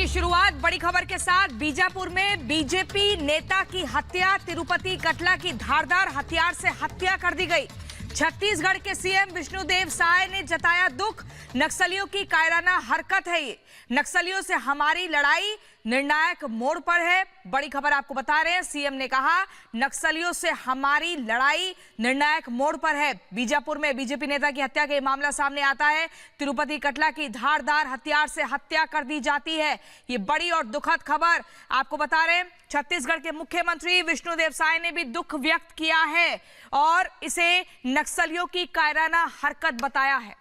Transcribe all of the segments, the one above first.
शुरुआत बड़ी खबर के साथ। बीजापुर में बीजेपी नेता की हत्या, तिरुपति कटला की धारदार हथियार से हत्या कर दी गई। छत्तीसगढ़ के सीएम विष्णुदेव साय ने जताया दुख। नक्सलियों की कायराना हरकत है ये। नक्सलियों से हमारी लड़ाई निर्णायक मोड़ पर है। बड़ी खबर आपको बता रहे हैं। सीएम ने कहा नक्सलियों से हमारी लड़ाई निर्णायक मोड़ पर है। बीजापुर में बीजेपी नेता की हत्या का मामला सामने आता है। तिरुपति कटला की धारदार हथियार से हत्या कर दी जाती है। ये बड़ी और दुखद खबर आपको बता रहे हैं। छत्तीसगढ़ के मुख्यमंत्री विष्णुदेव साय ने भी दुख व्यक्त किया है और इसे नक्सलियों की कायराना हरकत बताया है।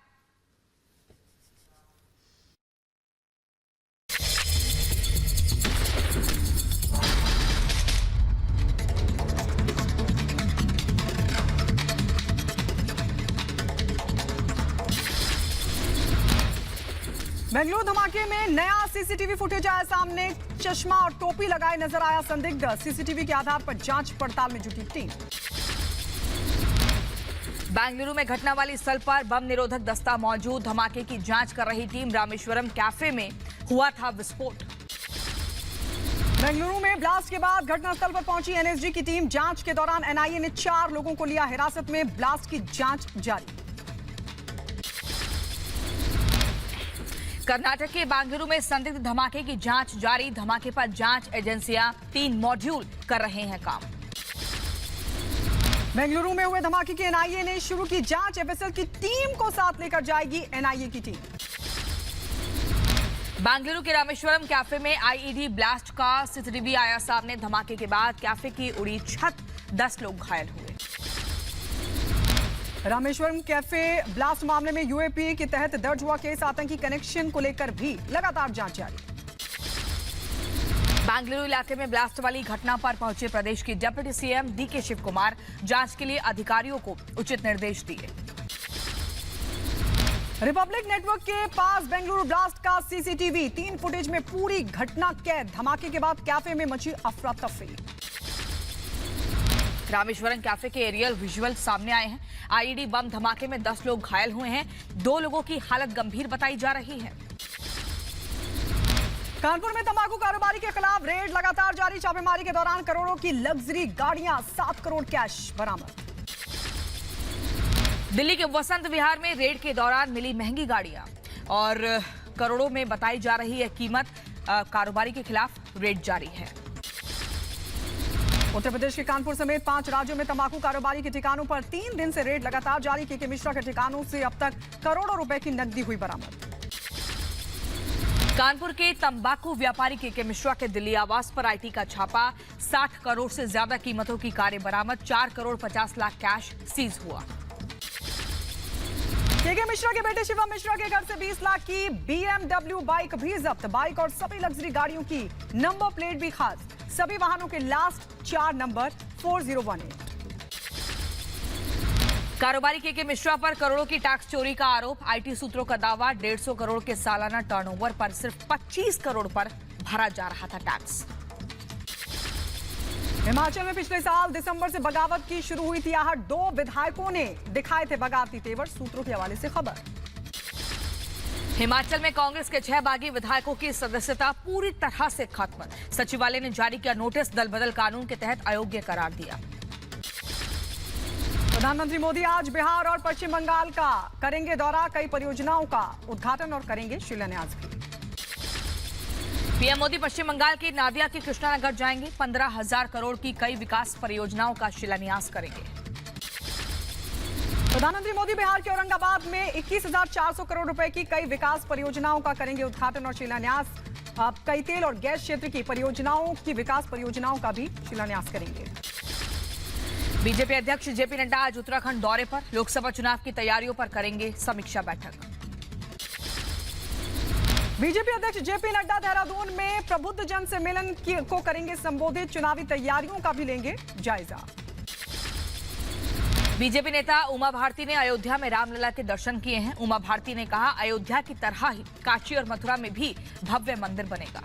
बेंगलुरु धमाके में नया सीसीटीवी फुटेज आया सामने। चश्मा और टोपी लगाए नजर आया संदिग्ध। सीसीटीवी के आधार पर जांच पड़ताल में जुटी टीम। बेंगलुरु में घटना वाली स्थल पर बम निरोधक दस्ता मौजूद। धमाके की जांच कर रही टीम। रामेश्वरम कैफे में हुआ था विस्फोट। बेंगलुरु में ब्लास्ट के बाद घटनास्थल पर पहुंची एनएसजी की टीम। जांच के दौरान एनआईए ने 4 लोगों को लिया हिरासत में। ब्लास्ट की जांच जारी। कर्नाटक के बेंगलुरु में संदिग्ध धमाके की जांच जारी। धमाके पर जांच एजेंसियां 3 मॉड्यूल कर रहे हैं काम। बेंगलुरु में हुए धमाके की एनआईए ने शुरू की जांच। एफएसएल की टीम को साथ लेकर जाएगी एनआईए की टीम। बेंगलुरु के रामेश्वरम कैफे में आईईडी ब्लास्ट का सीसीटीवी आया सामने। धमाके के बाद कैफे की उड़ी छत, 10 लोग घायल हुए। रामेश्वरम कैफे ब्लास्ट मामले में यूएपीए के तहत दर्ज हुआ केस। आतंकी कनेक्शन को लेकर भी लगातार जांच जारी। बेंगलुरु इलाके में ब्लास्ट वाली घटना पर पहुंचे प्रदेश के डिप्टी सीएम डीके शिव कुमार। जांच के लिए अधिकारियों को उचित निर्देश दिए। रिपब्लिक नेटवर्क के पास बेंगलुरु ब्लास्ट का सीसीटीवी। 3 फुटेज में पूरी घटना कैद। धमाके के बाद कैफे में मची अफरा तफरी। रामेश्वरम कैफे के एरियल विजुअल सामने आए हैं। आईईडी बम धमाके में 10 लोग घायल हुए हैं। 2 लोगों की हालत गंभीर बताई जा रही है। कानपुर में तंबाकू कारोबारी के खिलाफ रेड लगातार जारी। छापेमारी के दौरान करोड़ों की लग्जरी गाड़ियां, 7 करोड़ कैश बरामद। दिल्ली के वसंत विहार में रेड के दौरान मिली महंगी गाड़ियां और करोड़ों में बताई जा रही है कीमत। कारोबारी के खिलाफ रेड जारी है। उत्तर प्रदेश के कानपुर समेत 5 राज्यों में तंबाकू कारोबारी के ठिकानों पर 3 दिन से रेड लगातार जारी। के मिश्रा के ठिकानों से अब तक करोड़ों रुपए की नकदी हुई बरामद। कानपुर के तंबाकू व्यापारी के मिश्रा के दिल्ली आवास पर आईटी का छापा। 60 करोड़ से ज्यादा कीमतों की कारें बरामद। 4 करोड़ 50 लाख कैश सीज हुआ। के मिश्रा के बेटे शिवम मिश्रा के घर से 20 लाख की BMW बाइक भी जब्त। बाइक और सभी लग्जरी गाड़ियों की नंबर प्लेट भी खास। सभी वाहनों के लास्ट 4 नंबर 4018। कारोबारी के मिश्रा पर करोड़ों की टैक्स चोरी का आरोप। आईटी सूत्रों का दावा 150 करोड़ के सालाना टर्नओवर पर सिर्फ 25 करोड़ पर भरा जा रहा था टैक्स। हिमाचल में पिछले साल दिसंबर से बगावत की शुरू हुई थी आहट। 2 विधायकों ने दिखाए थे बगावती तेवर। सूत्रों के हवाले से खबर। हिमाचल में कांग्रेस के 6 बागी विधायकों की सदस्यता पूरी तरह से खत्म। सचिवालय ने जारी किया नोटिस। दल बदल कानून के तहत अयोग्य करार दिया। प्रधानमंत्री मोदी आज बिहार और पश्चिम बंगाल का करेंगे दौरा। कई परियोजनाओं का उद्घाटन और करेंगे शिलान्यास भी। पीएम मोदी पश्चिम बंगाल के नादिया के कृष्णानगर जाएंगे। 15,000 करोड़ की कई विकास परियोजनाओं का शिलान्यास करेंगे। प्रधानमंत्री मोदी बिहार के औरंगाबाद में 21,400 करोड़ रुपए की कई विकास परियोजनाओं का करेंगे उद्घाटन और शिलान्यास। कई तेल और गैस क्षेत्र की परियोजनाओं की विकास परियोजनाओं का भी शिलान्यास करेंगे। बीजेपी अध्यक्ष जेपी नड्डा आज उत्तराखंड दौरे पर। लोकसभा चुनाव की तैयारियों पर करेंगे समीक्षा बैठक। बीजेपी अध्यक्ष जेपी नड्डा देहरादून में प्रबुद्ध जन सम्मेलन को करेंगे संबोधित। चुनावी तैयारियों का भी लेंगे जायजा। बीजेपी नेता उमा भारती ने अयोध्या में रामलला के दर्शन किए हैं। उमा भारती ने कहा अयोध्या की तरह ही काशी और मथुरा में भी भव्य मंदिर बनेगा।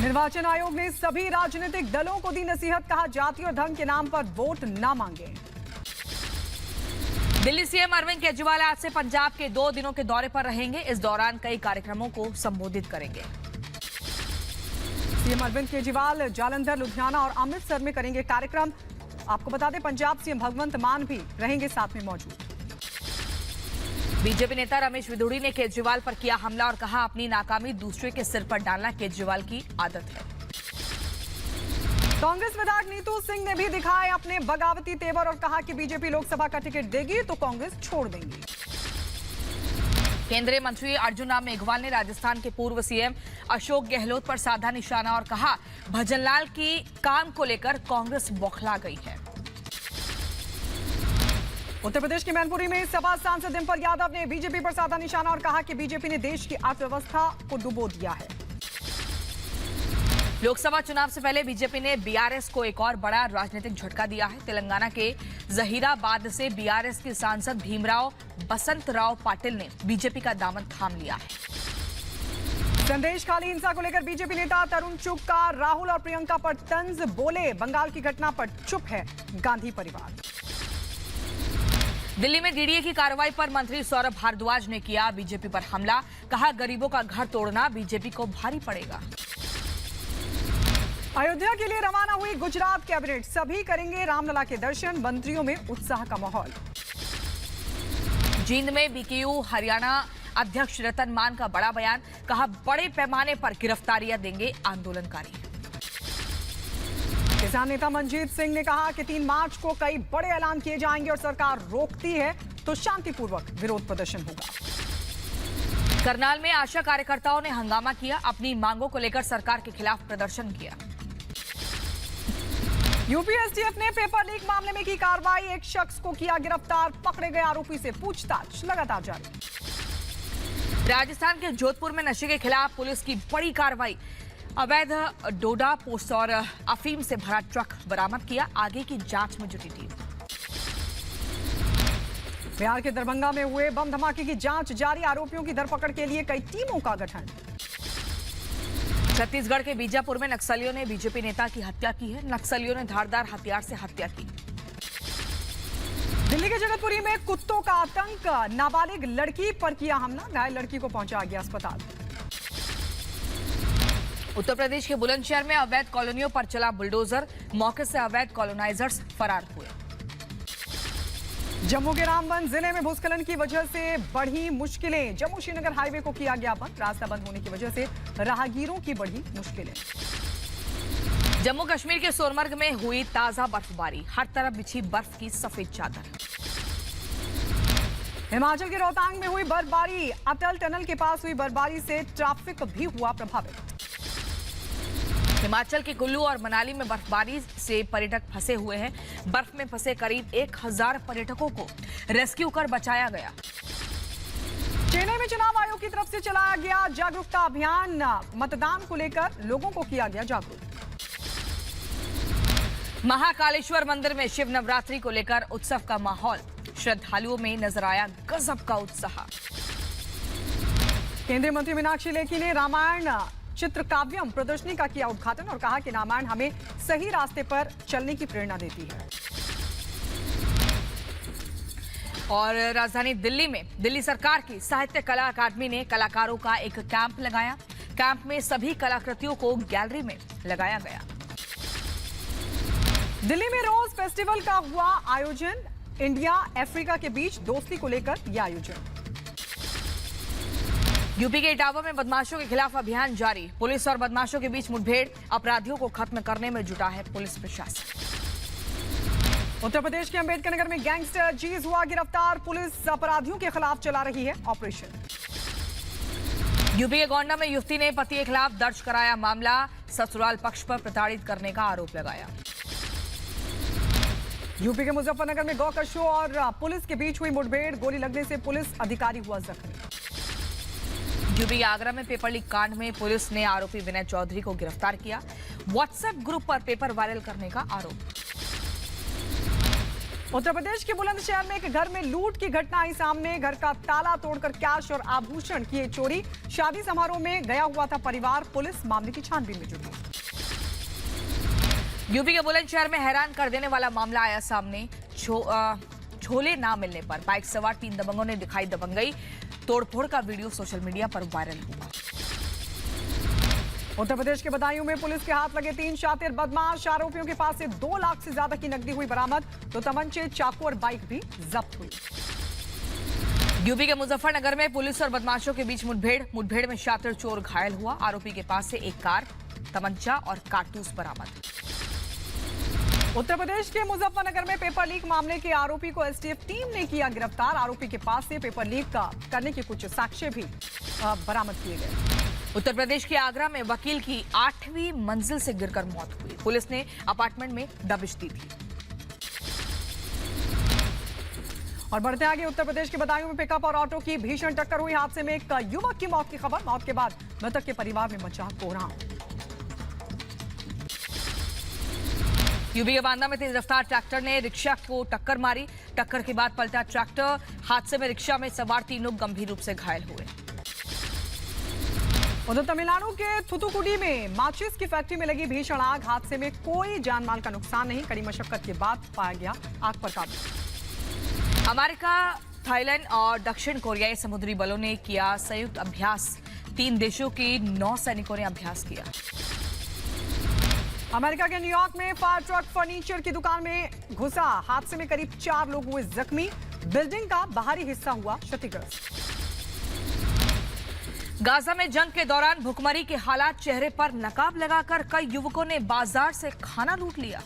निर्वाचन आयोग ने सभी राजनीतिक दलों को दी नसीहत। कहा जाति और धर्म के नाम पर वोट न मांगे। दिल्ली सीएम अरविंद केजरीवाल आज से पंजाब के 2 दिनों के दौरे पर रहेंगे। इस दौरान कई कार्यक्रमों को संबोधित करेंगे। सीएम अरविंद केजरीवाल जालंधर, लुधियाना और अमृतसर में करेंगे कार्यक्रम। आपको बता दें, पंजाब सीएम भगवंत मान भी रहेंगे साथ में मौजूद। बीजेपी नेता रमेश विधुड़ी ने केजरीवाल पर किया हमला और कहा, अपनी नाकामी दूसरे के सिर पर डालना केजरीवाल की आदत है। कांग्रेस विधायक नीतू सिंह ने भी दिखाए अपने बगावती तेवर और कहा कि बीजेपी लोकसभा का टिकट देगी तो कांग्रेस छोड़ देंगी। केंद्रीय मंत्री अर्जुन राम मेघवाल ने राजस्थान के पूर्व सीएम अशोक गहलोत पर साधा निशाना और कहा, भजनलाल की काम को लेकर कांग्रेस बौखला गई है। उत्तर प्रदेश के मैनपुरी में सपा सांसद डिम्पल यादव ने बीजेपी पर साधा निशाना और कहा कि बीजेपी ने देश की अर्थव्यवस्था को डुबो दिया है। लोकसभा चुनाव से पहले बीजेपी ने बीआरएस को एक और बड़ा राजनीतिक झटका दिया है। तेलंगाना के जहीराबाद से बीआरएस के सांसद भीमराव बसंतराव पाटिल ने बीजेपी का दामन थाम लिया है। संदेश खाली हिंसा को लेकर बीजेपी नेता तरुण चुग का राहुल और प्रियंका पर तंज बोले, बंगाल की घटना पर चुप है गांधी परिवार। दिल्ली में डीडीए की कार्रवाई पर मंत्री सौरभ भारद्वाज ने किया बीजेपी पर हमला, कहा, गरीबों का घर तोड़ना बीजेपी को भारी पड़ेगा। अयोध्या के लिए रवाना हुई गुजरात कैबिनेट, सभी करेंगे रामलला के दर्शन, मंत्रियों में उत्साह का माहौल। जींद में बीकेयू हरियाणा अध्यक्ष रतन मान का बड़ा बयान, कहा, बड़े पैमाने पर गिरफ्तारियां देंगे आंदोलनकारी। किसान नेता मनजीत सिंह ने कहा कि 3 मार्च को कई बड़े ऐलान किए जाएंगे और सरकार रोकती है तो शांतिपूर्वक विरोध प्रदर्शन होगा। करनाल में आशा कार्यकर्ताओं ने हंगामा किया, अपनी मांगों को लेकर सरकार के खिलाफ प्रदर्शन किया। यूपी एसटीएफ ने पेपर लीक मामले में की कार्रवाई, एक शख्स को किया गिरफ्तार, पकड़े गए आरोपी से पूछताछ लगातार जारी। राजस्थान के जोधपुर में नशे के खिलाफ पुलिस की बड़ी कार्रवाई, अवैध डोडा पोस्ट और अफीम से भरा ट्रक बरामद किया, आगे की जांच में जुटी टीम। बिहार के दरभंगा में हुए बम धमाके की जांच जारी, आरोपियों की धरपकड़ के लिए कई टीमों का गठन। छत्तीसगढ़ के बीजापुर में नक्सलियों ने बीजेपी नेता की हत्या की है, नक्सलियों ने धारदार हथियार से हत्या की। दिल्ली के जगतपुरी में कुत्तों का आतंक, नाबालिग लड़की पर किया हमला, घायल लड़की को पहुंचा गया अस्पताल। उत्तर प्रदेश के बुलंदशहर में अवैध कॉलोनियों पर चला बुलडोजर, मौके से अवैध कॉलोनाइजर्स फरार हुए। जम्मू के रामबन जिले में भूस्खलन की वजह से बढ़ी मुश्किलें, जम्मू श्रीनगर हाईवे को किया गया बंद, रास्ता बंद होने की वजह से राहगीरों की बढ़ी मुश्किलें। जम्मू कश्मीर के सोनमर्ग में हुई ताजा बर्फबारी, हर तरफ बिछी बर्फ की सफेद चादर। हिमाचल के रोहतांग में हुई बर्फबारी, अटल टनल के पास हुई बर्फबारी से ट्रैफिक भी हुआ प्रभावित। हिमाचल के कुल्लू और मनाली में बर्फबारी से पर्यटक फंसे हुए हैं, बर्फ में फंसे करीब 1000 पर्यटकों को रेस्क्यू कर बचाया गया। चेन्नई में चुनाव आयोग की तरफ से चलाया गया जागरूकता अभियान, मतदान को लेकर लोगों को किया गया जागरूक। महाकालेश्वर मंदिर में शिव नवरात्रि को लेकर उत्सव का माहौल, श्रद्धालुओं में नजर आया गजब का उत्साह। केंद्रीय मंत्री मीनाक्षी लेखी ने रामायण चित्रकाव्यम प्रदर्शनी का किया उद्घाटन और कहा कि रामायण हमें सही रास्ते पर चलने की प्रेरणा देती है। और राजधानी दिल्ली में दिल्ली सरकार की साहित्य कला अकादमी ने कलाकारों का एक कैंप लगाया, कैंप में सभी कलाकृतियों को गैलरी में लगाया गया। दिल्ली में रोज फेस्टिवल का हुआ आयोजन, इंडिया अफ्रीका के बीच दोस्ती को लेकर यह आयोजन। यूपी के इटावा में बदमाशों के खिलाफ अभियान जारी, पुलिस और बदमाशों के बीच मुठभेड़, अपराधियों को खत्म करने में जुटा है पुलिस प्रशासन। उत्तर प्रदेश के अंबेडकर नगर में गैंगस्टर जीज हुआ गिरफ्तार, पुलिस अपराधियों के खिलाफ चला रही है ऑपरेशन। यूपी के गोंडा में युवती ने पति के खिलाफ दर्ज कराया मामला, ससुराल पक्ष पर प्रताड़ित करने का आरोप लगाया। यूपी के मुजफ्फरनगर में गौकशों और पुलिस के बीच हुई मुठभेड़, गोली लगने से पुलिस अधिकारी हुआ जख्मी। यूपी के आगरा में पेपर लीक कांड में पुलिस ने आरोपी विनय चौधरी को गिरफ्तार किया, व्हाट्सएप ग्रुप पर पेपर वायरल करने का आरोप। उत्तर प्रदेश के बुलंदशहर में एक घर में लूट की घटना आई सामने, घर का ताला तोड़कर कैश और आभूषण किए चोरी, शादी समारोह में गया हुआ था परिवार, पुलिस मामले की छानबीन में जुटी। यूपी के बुलंदशहर में हैरान कर देने वाला मामला आया सामने, झोले ना मिलने पर बाइक सवार 3 दबंगों ने दिखाई दबंगई। तोड़फोड़ का वीडियो सोशल मीडिया पर वायरल हुआ। उत्तर प्रदेश के बदायूं में पुलिस के हाथ लगे 3 शातिर बदमाश। आरोपियों के पास से 2 लाख से ज्यादा की नकदी हुई बरामद, तो तमंचे, चाकू और बाइक भी जब्त हुई। यूपी के मुजफ्फरनगर में पुलिस और बदमाशों के बीच मुठभेड़ में शातिर चोर घायल हुआ। आरोपी के पास से एक कार, तमंचा और कारतूस बरामद। उत्तर प्रदेश के मुजफ्फरनगर में पेपर लीक मामले के आरोपी को एसटीएफ टीम ने किया गिरफ्तार। आरोपी के पास से पेपर लीक करने के कुछ साक्ष्य भी बरामद किए गए। उत्तर प्रदेश के आगरा में वकील की 8वीं मंजिल से गिरकर मौत हुई। पुलिस ने अपार्टमेंट में दबिश दी थी। और बढ़ते आगे, उत्तर प्रदेश के बदायूं में पिकअप और ऑटो की भीषण टक्कर हुई। हादसे में एक युवक की मौत की खबर। मौत के बाद मृतक के परिवार में मचा कोहराम। यूपी के बांदा में तेज रफ्तार ट्रैक्टर ने रिक्शा को टक्कर मारी। टक्कर के बाद पलटा ट्रैक्टर। हादसे में रिक्शा में सवार 3 लोग गंभीर रूप से घायल हुए। उधर तमिलनाडु के थुथुकुडी में माचिस की फैक्ट्री में लगी भीषण आग। हादसे में कोई जानमाल का नुकसान नहीं। कड़ी मशक्कत के बाद पाया गया आग पर काबू। अमेरिका, थाईलैंड और दक्षिण कोरियाई समुद्री बलों ने किया संयुक्त अभ्यास। 3 देशों के 9 सैनिकों ने अभ्यास किया। अमेरिका के न्यूयॉर्क में फायर ट्रक फर्नीचर की दुकान में घुसा। हादसे में करीब 4 लोग हुए जख्मी। बिल्डिंग का बाहरी हिस्सा हुआ क्षतिग्रस्त। गाजा में जंग के दौरान भुखमरी के हालात। चेहरे पर नकाब लगाकर कई युवकों ने बाजार से खाना लूट लिया।